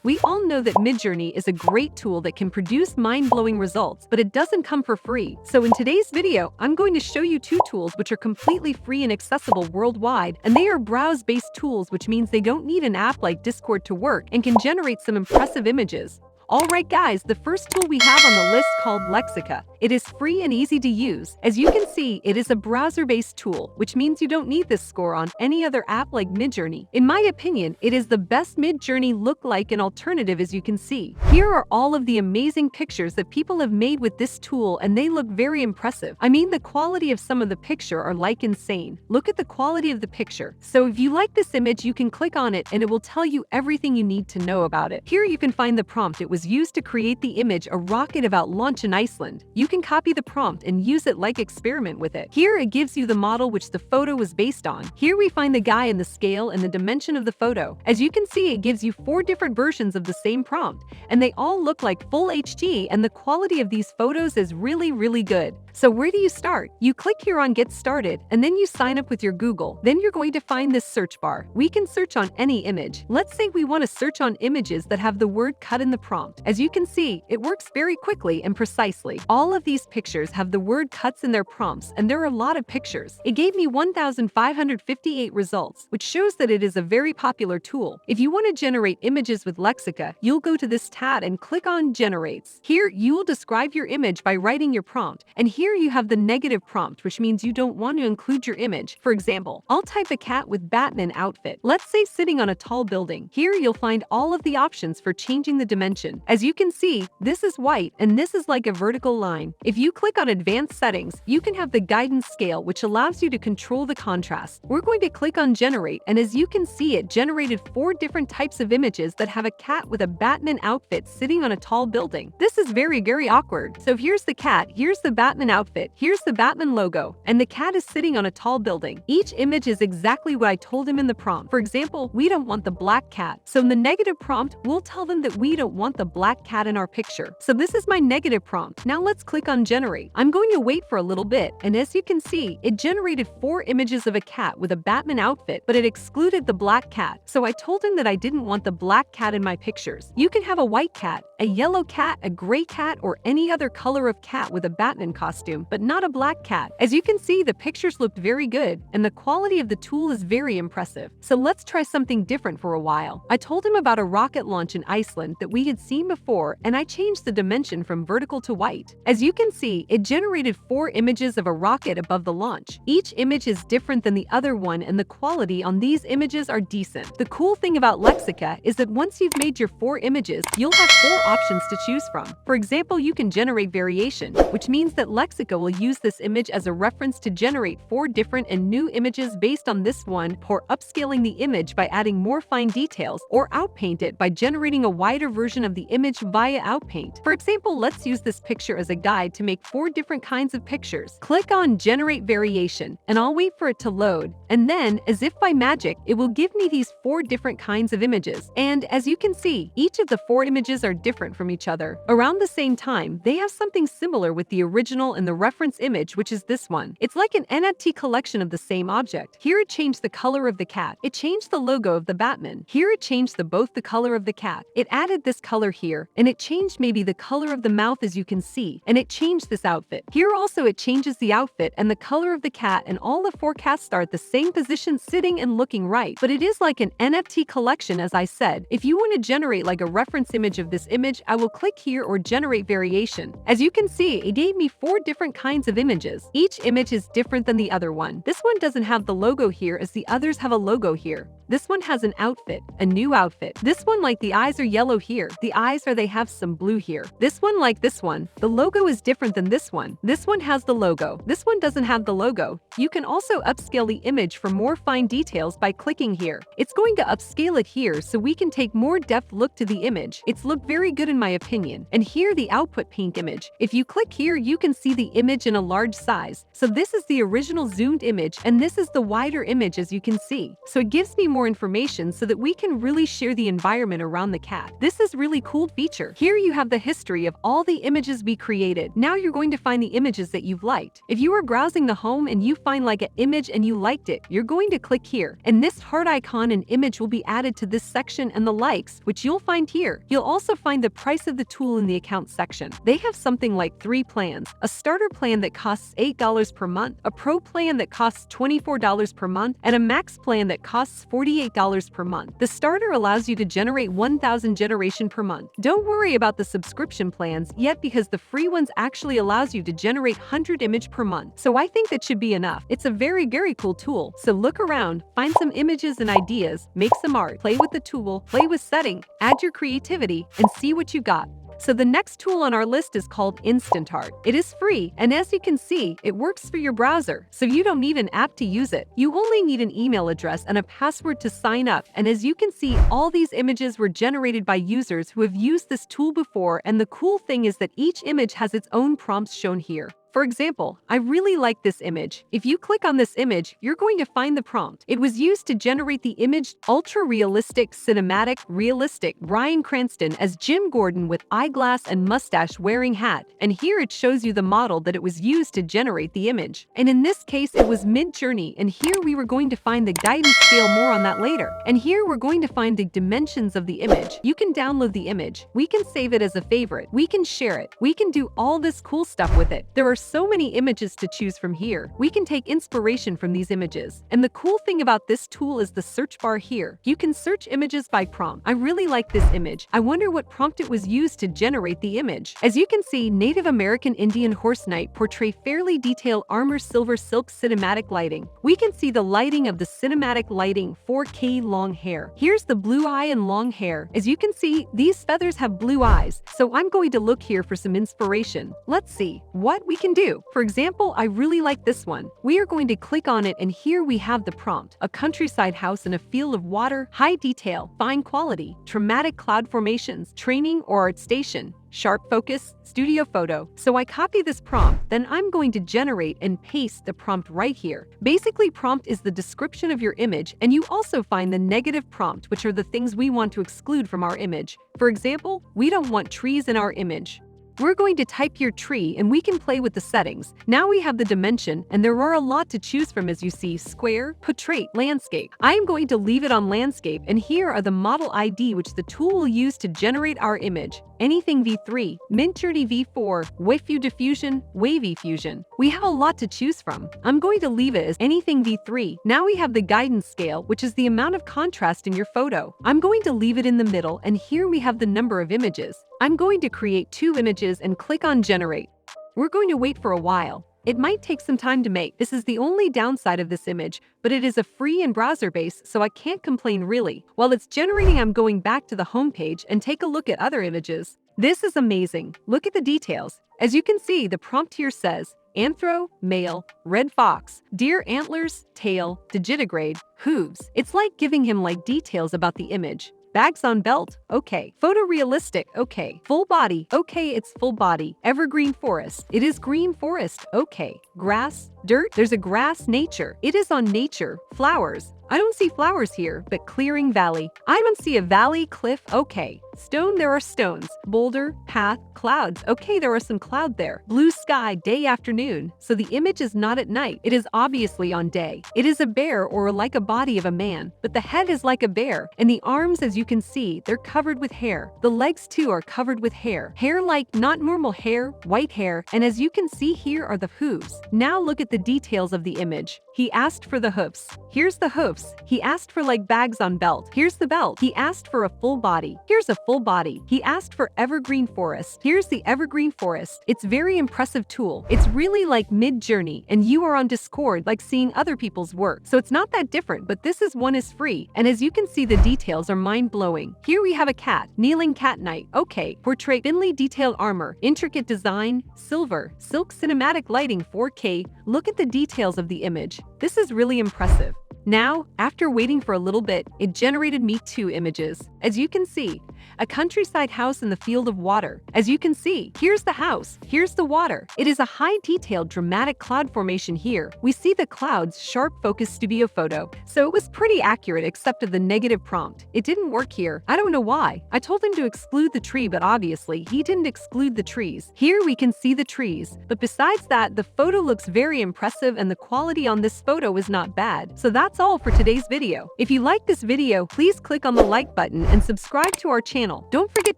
We all know that Midjourney is a great tool that can produce mind-blowing results, but it doesn't come for free. So in today's video, I'm going to show you two tools which are completely free and accessible worldwide, and they are browse-based tools, which means they don't need an app like Discord to work and can generate some impressive images. Alright guys, the first tool we have on the list called Lexica. It is free and easy to use. As you can see, it is a browser-based tool, which means you don't need this score on any other app like Midjourney. In my opinion, it is the best Midjourney look-like and alternative. As you can see, here are all of the amazing pictures that people have made with this tool, and they look very impressive. I mean, the quality of some of the picture are like insane. Look at the quality of the picture. So if you like this image, you can click on it and it will tell you everything you need to know about it. Here you can find the prompt. It was used to create the image, a rocket about launch in Iceland. You can copy the prompt and use it like experiment with it. Here it gives you the model which the photo was based on. Here we find the guy and the scale and the dimension of the photo. As you can see, it gives you 4 different versions of the same prompt, and they all look like full HD, and the quality of these photos is really good. So where do you start? You click here on Get Started, and then you sign up with your Google. Then you're going to find this search bar. We can search on any image. Let's say we want to search on images that have the word cut in the prompt. As you can see, it works very quickly and precisely. All of these pictures have the word cuts in their prompts, and there are a lot of pictures. It gave me 1,558 results, which shows that it is a very popular tool. If you want to generate images with Lexica, you'll go to this tab and click on Generates. Here, you will describe your image by writing your prompt, and here you have the negative prompt, which means you don't want to include your image. For example, I'll type a cat with Batman outfit. Let's say sitting on a tall building. Here you'll find all of the options for changing the dimension. As you can see, this is white and this is like a vertical line. If you click on advanced settings, you can have the guidance scale, which allows you to control the contrast. We're going to click on generate, and as you can see, it generated 4 different types of images that have a cat with a Batman outfit sitting on a tall building. This is very awkward. So here's the cat, here's the Batman outfit, here's the Batman logo, and the cat is sitting on a tall building. Each image is exactly what I told him in the prompt. For example, we don't want the black cat. So in the negative prompt, we'll tell them that we don't want the black cat in our picture. So this is my negative prompt. Now let's click on generate. I'm going to wait for a little bit, and as you can see, it generated 4 images of a cat with a Batman outfit, but it excluded the black cat. So I told him that I didn't want the black cat in my pictures. You can have a white cat, a yellow cat, a gray cat, or any other color of cat with a Batman costume, but not a black cat. As you can see, the pictures looked very good, and the quality of the tool is very impressive. So let's try something different for a while. I told him about a rocket launch in Iceland that we had seen before, and I changed the dimension from vertical to white. As you can see, it generated 4 images of a rocket above the launch. Each image is different than the other one, and the quality on these images are decent. The cool thing about Lexica is that once you've made your 4 images, you'll have 4 options to choose from. For example, you can generate variation, which means that Lexica will use this image as a reference to generate 4 different and new images based on this one, or upscaling the image by adding more fine details, or outpaint it by generating a wider version of the image via outpaint. For example, let's use this picture as a guide to make 4 different kinds of pictures. Click on generate variation, and I'll wait for it to load, and then, as if by magic, it will give me these 4 different kinds of images. And as you can see, each of the 4 images are different from each other. Around the same time, they have something similar with the original and the reference image, which is this one. It's like an NFT collection of the same object. Here it changed the color of the cat. It changed the logo of the Batman. Here it changed both the color of the cat. It added this color here, and it changed maybe the color of the mouth, as you can see, and it changed this outfit. Here also it changes the outfit and the color of the cat, and all the 4 cats are at the same position, sitting and looking right. But it is like an NFT collection, as I said. If you want to generate like a reference image of this image, I will click here or generate variation. As you can see, it gave me 4 different kinds of images. Each image is different than the other one. This one doesn't have the logo here, as the others have a logo here. This one has an outfit, a new outfit. This one, like, the eyes are yellow here. The eyes they have some blue here. This one, like this one, the logo is different than this one. This one has the logo. This one doesn't have the logo. You can also upscale the image for more fine details by clicking here. It's going to upscale it here so we can take more depth look to the image. It's looked very good in my opinion. And here the output paint image. If you click here, you can see the image in a large size. So this is the original zoomed image, and this is the wider image, as you can see. So it gives me more information so that we can really share the environment around the cat. This is really cool feature. Here you have the history of all the images we created. Now you're going to find the images that you've liked. If you are browsing the home and you find like an image and you liked it, you're going to click here. And this heart icon and image will be added to this section and the likes, which you'll find here. You'll also find the price of the tool in the account section. They have something like 3 plans: a starter plan that costs $8 per month, a pro plan that costs $24 per month, and a max plan that costs $48 per month. The starter allows you to generate 1,000 generation per month. Don't worry about the subscription plans yet because the free ones actually allows you to generate 100 image per month. So I think that should be enough. It's a very cool tool. So look around, find some images and ideas, make some art, play with the tool, play with setting, add your creativity, and see what you got. So the next tool on our list is called Instant Art. It is free, and as you can see, it works for your browser, so you don't need an app to use it. You only need an email address and a password to sign up, and as you can see, all these images were generated by users who have used this tool before, and the cool thing is that each image has its own prompts shown here. For example, I really like this image. If you click on this image, you're going to find the prompt. It was used to generate the image ultra-realistic, cinematic, realistic Bryan Cranston as Jim Gordon with eyeglass and mustache wearing hat. And here it shows you the model that it was used to generate the image. And in this case, it was Midjourney, and here we were going to find the guidance scale, more on that later. And here we're going to find the dimensions of the image. You can download the image. We can save it as a favorite. We can share it. We can do all this cool stuff with it. There are so many images to choose from here. We can take inspiration from these images. And the cool thing about this tool is the search bar here. You can search images by prompt. I really like this image. I wonder what prompt it was used to generate the image. As you can see, Native American Indian horse knight portray fairly detailed armor, silver silk cinematic lighting. We can see the lighting of the cinematic lighting, 4K long hair. Here's the blue eye and long hair. As you can see, these feathers have blue eyes. So I'm going to look here for some inspiration. Let's see what we can do. For example, I really like this one. We are going to click on it, and here we have the prompt: a countryside house in a field of water, high detail, fine quality, dramatic cloud formations, training or art station, sharp focus, studio photo. So I copy this prompt, then I'm going to generate and paste the prompt right here. Basically, prompt is the description of your image, and you also find the negative prompt, which are the things we want to exclude from our image. For example, we don't want trees in our image. We're going to type here tree, and we can play with the settings. Now we have the dimension, and there are a lot to choose from, as you see: square, portrait, landscape. I am going to leave it on landscape, and here are the model ID which the tool will use to generate our image. Anything V3, Midjourney V4, Wavy Diffusion, Wavy Fusion. We have a lot to choose from. I'm going to leave it as Anything V3. Now we have the guidance scale, which is the amount of contrast in your photo. I'm going to leave it in the middle, and here we have the number of images. I'm going to create 2 images and click on Generate. We're going to wait for a while. It might take some time to make. This is the only downside of this image, but it is a free and browser-based, so I can't complain really. While it's generating, I'm going back to the home page and take a look at other images. This is amazing. Look at the details. As you can see, the prompt here says: anthro, male, red fox, deer antlers, tail, digitigrade, hooves. It's like giving him like details about the image. Bags on belt, okay. Photorealistic, okay. Full body, okay, it's full body. Evergreen forest, it is green forest, okay. Grass, dirt, there's a grass. Nature, it is on nature. Flowers, I don't see flowers here, but clearing. Valley, I don't see a valley. Cliff, okay. Stone, there are stones. Boulder, path, clouds, okay, there are some cloud there. Blue sky, day, afternoon. So the image is not at night, it is obviously on day. It is a bear, or like a body of a man, but the head is like a bear, and the arms, as you can see, they're covered with hair. The legs too are covered with hair. Hair like not normal hair, white hair, and as you can see, here are the hooves. Now look at the details of the image. He asked for the hoofs. Here's the hoofs. He asked for like bags on belt. Here's the belt. He asked for a full body. Here's a full body. He asked for evergreen forest. Here's the evergreen forest. It's very impressive tool. It's really like Midjourney, and you are on Discord like seeing other people's work. So it's not that different, but this one is free. And as you can see, the details are mind-blowing. Here we have a cat, kneeling cat knight. Okay, portray thinly detailed armor, intricate design, silver, silk cinematic lighting, 4K. Look at the details of the image. This is really impressive. Now, after waiting for a little bit, it generated me two images. As you can see, a countryside house in the field of water. As you can see, here's the house, here's the water. It is a high-detailed dramatic cloud formation here. We see the clouds sharp focus studio photo. So it was pretty accurate except of the negative prompt. It didn't work here. I don't know why. I told him to exclude the tree, but obviously he didn't exclude the trees. Here we can see the trees. But besides that, the photo looks very impressive and the quality on this photo is not bad. So that's all for today's video. If you like this video, please click on the like button and subscribe to our channel. Don't forget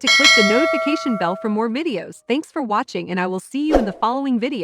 to click the notification bell for more videos. Thanks for watching and I will see you in the following video.